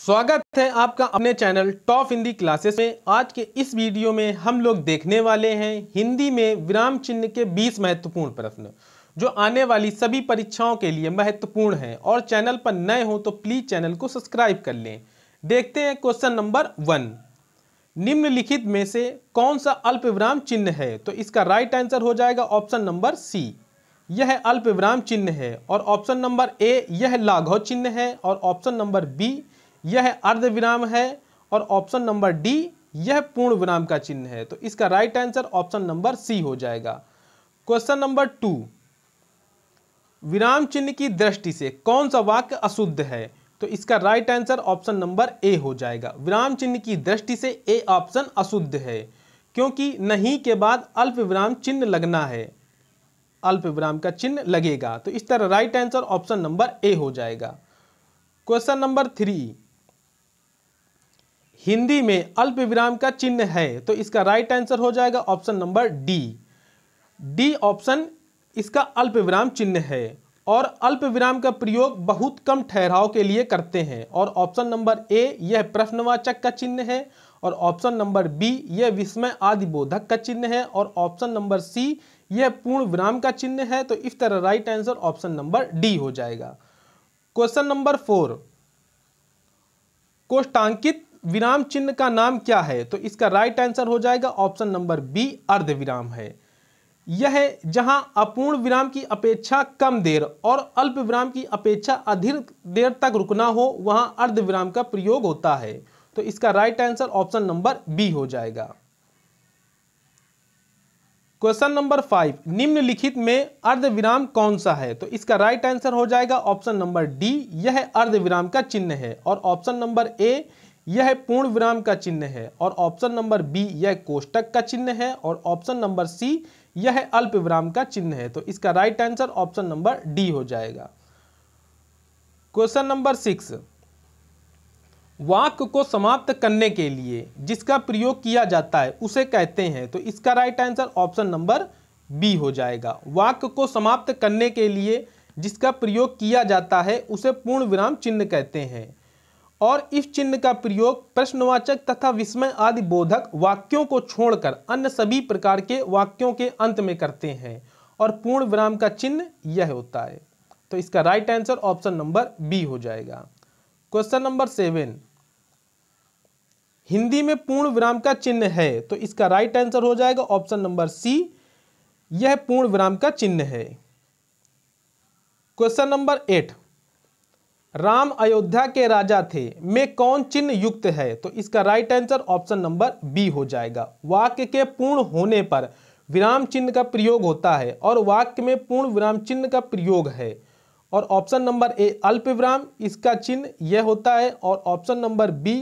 स्वागत है आपका अपने चैनल टॉप हिंदी क्लासेस में। आज के इस वीडियो में हम लोग देखने वाले हैं हिंदी में विराम चिन्ह के 20 महत्वपूर्ण प्रश्न जो आने वाली सभी परीक्षाओं के लिए महत्वपूर्ण हैं। और चैनल पर नए हो तो प्लीज चैनल को सब्सक्राइब कर लें। देखते हैं क्वेश्चन नंबर 1। निम्नलिखित में से कौन सा अल्प विराम चिन्ह है? तो इसका राइट आंसर हो जाएगा ऑप्शन नंबर सी, यह अल्प विराम चिन्ह है। और ऑप्शन नंबर ए यह लाघव चिन्ह है। और ऑप्शन नंबर बी यह अर्ध विराम है। और ऑप्शन नंबर डी यह पूर्ण विराम का चिन्ह है। तो इसका right answer option number C हो जाएगा। क्वेश्चन नंबर 2, विराम चिन्ह की दृष्टि से कौन सा वाक्य अशुद्ध है? तो इसका right answer option number A हो जाएगा। विराम चिन्ह की दृष्टि से ए ऑप्शन अशुद्ध है, क्योंकि नहीं के बाद अल्प विराम चिन्ह लगना है, अल्प विराम का चिन्ह लगेगा। तो इस तरह right answer option number A हो जाएगा। क्वेश्चन नंबर 3, हिंदी में अल्प विराम का चिन्ह है। तो इसका राइट आंसर हो जाएगा option number D. D option इसका अल्प विराम चिन्ह है। और अल्प विराम का प्रयोग बहुत कम ठहराव के लिए करते हैं। और ऑप्शन नंबर ए यह प्रश्नवाचक का चिन्ह है। और ऑप्शन नंबर बी यह विस्मय आदि बोधक का चिन्ह है। और ऑप्शन नंबर सी यह पूर्ण विराम का चिन्ह है। तो इस तरह right answer option number D हो जाएगा। क्वेश्चन नंबर 4, कोष्टांकित विराम चिन्ह का नाम क्या है? तो इसका राइट आंसर हो जाएगा ऑप्शन नंबर बी, अर्ध विराम है। यह जहां अपूर्ण विराम की अपेक्षा कम देर और अल्प विराम की अपेक्षा अधिक देर तक रुकना हो, वहां अर्ध विराम का प्रयोग होता है। तो इसका right answer option number B हो जाएगा। क्वेश्चन नंबर 5, निम्नलिखित में अर्ध विराम कौन सा है? तो इसका राइट आंसर हो जाएगा ऑप्शन नंबर डी, यह अर्ध विराम का चिन्ह है। और ऑप्शन नंबर ए यह पूर्ण विराम का चिन्ह है। और ऑप्शन नंबर बी यह कोष्टक का चिन्ह है। और ऑप्शन नंबर सी यह अल्प विराम का चिन्ह है। तो इसका right answer option number D हो जाएगा। क्वेश्चन नंबर 6, वाक्य को समाप्त करने के लिए जिसका प्रयोग किया जाता है उसे कहते हैं। तो इसका right answer option number B हो जाएगा। वाक्य को समाप्त करने के लिए जिसका प्रयोग किया जाता है उसे पूर्ण विराम चिन्ह कहते हैं। और इस चिन्ह का प्रयोग प्रश्नवाचक तथा विस्मय आदि बोधक वाक्यों को छोड़कर अन्य सभी प्रकार के वाक्यों के अंत में करते हैं। और पूर्ण विराम का चिन्ह यह होता है। तो इसका right answer option number B हो जाएगा। क्वेश्चन नंबर 7, हिंदी में पूर्ण विराम का चिन्ह है। तो इसका राइट आंसर हो जाएगा ऑप्शन नंबर सी, यह पूर्ण विराम का चिन्ह है। क्वेश्चन नंबर 8, राम अयोध्या के राजा थे में कौन चिन्ह युक्त है? तो इसका right answer option number B हो जाएगा। वाक्य के पूर्ण होने पर विराम चिन्ह का प्रयोग होता है और वाक्य में पूर्ण विराम चिन्ह का प्रयोग है। और ऑप्शन नंबर ए अल्प विराम इसका चिन्ह यह होता है। और ऑप्शन नंबर बी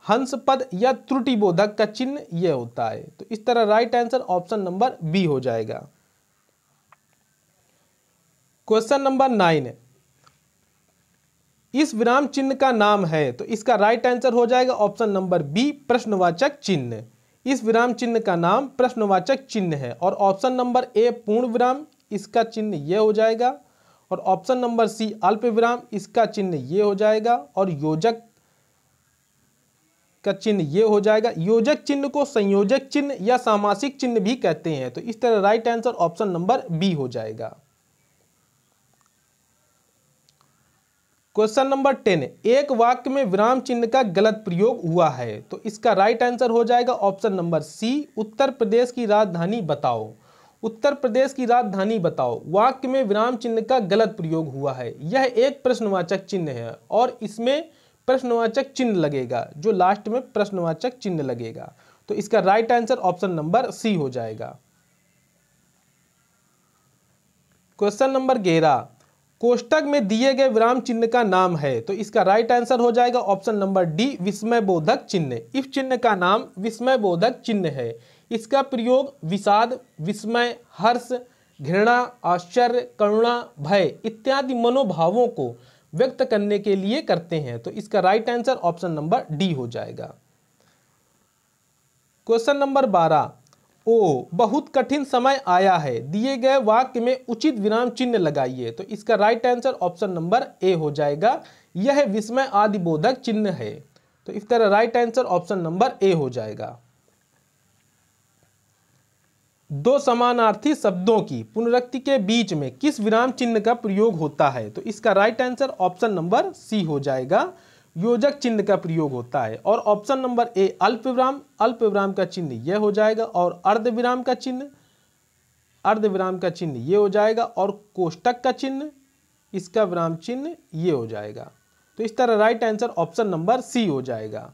हंस पद या त्रुटि बोधक का चिन्ह यह होता है। तो इस तरह right answer option number B हो जाएगा। क्वेश्चन नंबर 9, इस विराम चिन्ह का नाम है। तो इसका राइट आंसर हो जाएगा ऑप्शन नंबर बी, प्रश्नवाचक चिन्ह। इस विराम चिन्ह का नाम प्रश्नवाचक चिन्ह है। और ऑप्शन नंबर ए पूर्ण विराम इसका चिन्ह यह हो जाएगा। और ऑप्शन नंबर सी अल्प विराम इसका चिन्ह यह हो जाएगा। और योजक का चिन्ह यह हो जाएगा। योजक चिन्ह को संयोजक चिन्ह या सामासिक चिन्ह भी कहते हैं। तो इस तरह right answer option number B हो जाएगा। क्वेश्चन नंबर 10, एक वाक्य में विराम चिन्ह का गलत प्रयोग हुआ है। तो इसका राइट आंसर हो जाएगा ऑप्शन नंबर सी, उत्तर प्रदेश की राजधानी बताओ। उत्तर प्रदेश की राजधानी बताओ वाक्य में विराम चिन्ह का गलत प्रयोग हुआ है। यह एक प्रश्नवाचक चिन्ह है और इसमें प्रश्नवाचक चिन्ह लगेगा, जो लास्ट में प्रश्नवाचक चिन्ह लगेगा। तो इसका right answer option number C हो जाएगा। क्वेश्चन नंबर 11, कोष्टक में दिए गए विराम चिन्ह का नाम है। तो इसका राइट आंसर हो जाएगा ऑप्शन नंबर डी, विस्मय बोधक चिन्ह। इस चिन्ह का नाम विस्मय बोधक चिन्ह है। इसका प्रयोग विषाद, विस्मय, हर्ष, घृणा, आश्चर्य, करुणा, भय इत्यादि मनोभावों को व्यक्त करने के लिए करते हैं। तो इसका right answer option number D हो जाएगा। क्वेश्चन नंबर 12, ओ बहुत कठिन समय आया है, दिए गए वाक्य में उचित विराम चिन्ह लगाइए। तो इसका right answer option number A हो जाएगा, यह विस्मय आदि बोधक चिन्ह है। तो इस तरह right answer option number A हो जाएगा। दो समानार्थी शब्दों की पुनरुक्ति के बीच में किस विराम चिन्ह का प्रयोग होता है? तो इसका right answer option number C हो जाएगा, योजक चिन्ह का प्रयोग होता है। और ऑप्शन नंबर ए अल्पविराम, अल्पविराम का चिन्ह यह हो जाएगा, और अर्धविराम का चिन्ह, अर्धविराम का चिन्ह ये हो जाएगा, और कोष्टक का चिन्ह, इसका विराम चिन्ह ये हो जाएगा। तो इस तरह right answer option number C हो जाएगा।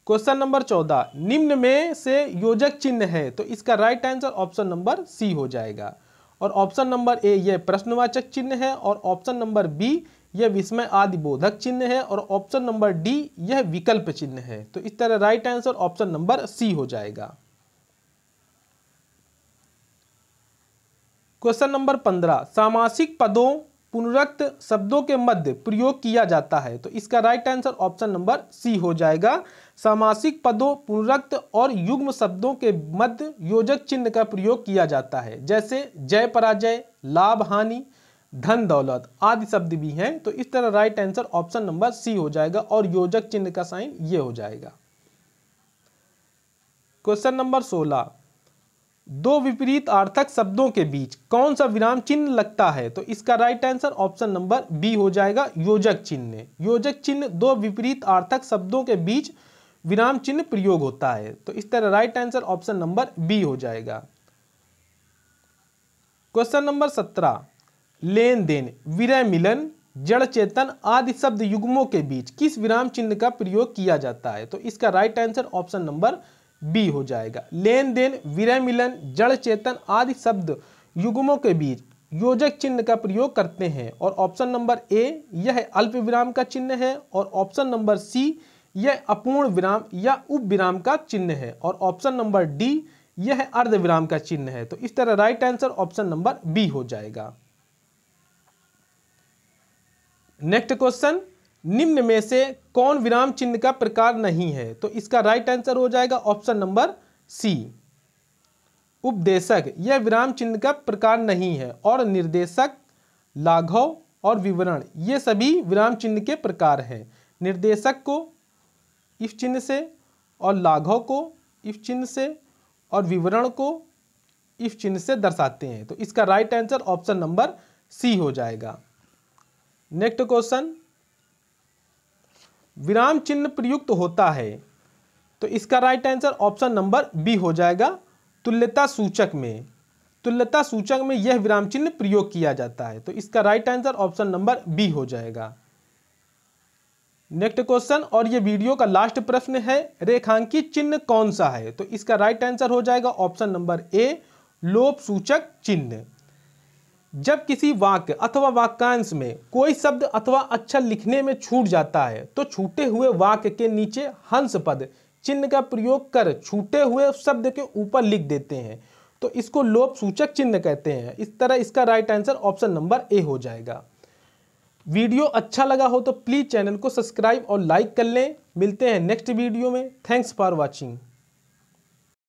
क्वेश्चन नंबर 14, निम्न में से योजक चिन्ह है? तो इसका right answer option number C हो जाएगा। और ऑप्शन नंबर ए यह प्रश्नवाचक चिन्ह है, और ऑप्शन नंबर बी यह विस्मय आदि बोधक चिन्ह है, और ऑप्शन नंबर डी यह विकल्प चिन्ह है। तो इस तरह right answer option number C हो जाएगा। क्वेश्चन नंबर 15, सामासिक पदों पुनरुक्त शब्दों के मध्य प्रयोग किया जाता है? तो इसका right answer option number C हो जाएगा। सामासिक पदों पुनरुक्त और युग्म शब्दों के मध्य योजक चिन्ह का प्रयोग किया जाता है, जैसे जय पराजय, लाभ हानि, धन दौलत आदि शब्द भी हैं। तो इस तरह right answer option number C हो जाएगा, और योजक चिन्ह का साइन ये हो जाएगा। क्वेश्चन नंबर 16, दो विपरीत अर्थक शब्दों के बीच कौन सा विराम चिन्ह लगता है? तो इसका right answer option number B हो जाएगा, योजक चिन्ह। योजक चिन्ह दो विपरीत अर्थक शब्दों के बीच विराम चिन्ह प्रयोग होता है। तो इस तरह right answer option number B हो जाएगा। क्वेश्चन नंबर 17, लेन देन, विरय मिलन, जड़ चेतन आदि शब्द युग्मों के बीच किस विराम चिन्ह का प्रयोग किया जाता है? तो इसका right answer option number B हो जाएगा। लेन देन, विरय मिलन, जड़ चेतन आदि शब्द युग्मों के बीच योजक चिन्ह का प्रयोग करते हैं। और ऑप्शन नंबर ए यह अल्प विराम का चिन्ह है, और ऑप्शन नंबर सी यह अपूर्ण विराम या उप विराम का चिन्ह है, और ऑप्शन नंबर डी यह अर्ध विराम का चिन्ह है। तो इस तरह right answer option number B हो जाएगा। नेक्स्ट क्वेश्चन, निम्न में से कौन विराम चिन्ह का प्रकार नहीं है? तो इसका राइट आंसर हो जाएगा ऑप्शन नंबर सी, उपदेशक यह विराम चिन्ह का प्रकार नहीं है, और निर्देशक, लाघव और विवरण ये सभी विराम चिन्ह के प्रकार हैं। निर्देशक को इफ चिन्ह से, और लाघव को इफ चिन्ह से, और विवरण को इफ चिन्ह से दर्शाते हैं। तो इसका right answer option number C हो जाएगा। नेक्स्ट क्वेश्चन, विराम चिन्ह प्रयुक्त होता है? तो इसका right answer option number B हो जाएगा, तुल्यता सूचक में। तुल्यता सूचक में यह विराम चिन्ह प्रयोग किया जाता है। तो इसका right answer option number B हो जाएगा। नेक्स्ट क्वेश्चन, और ये वीडियो का लास्ट प्रश्न है, रेखांकित चिन्ह कौन सा है? तो इसका राइट आंसर हो जाएगा ऑप्शन नंबर ए, लोप सूचक चिन्ह। जब किसी वाक्य अथवा वाक्यांश में कोई शब्द अथवा अक्षर लिखने में छूट जाता है, तो छूटे हुए वाक्य के नीचे हंस पद चिन्ह का प्रयोग कर छूटे हुए शब्द के ऊपर लिख देते हैं। तो इसको लोप सूचक चिन्ह कहते हैं। इस तरह इसका right answer option number A हो जाएगा। वीडियो अच्छा लगा हो तो प्लीज़ चैनल को सब्सक्राइब और लाइक कर लें। मिलते हैं नेक्स्ट वीडियो में। Thanks for watching.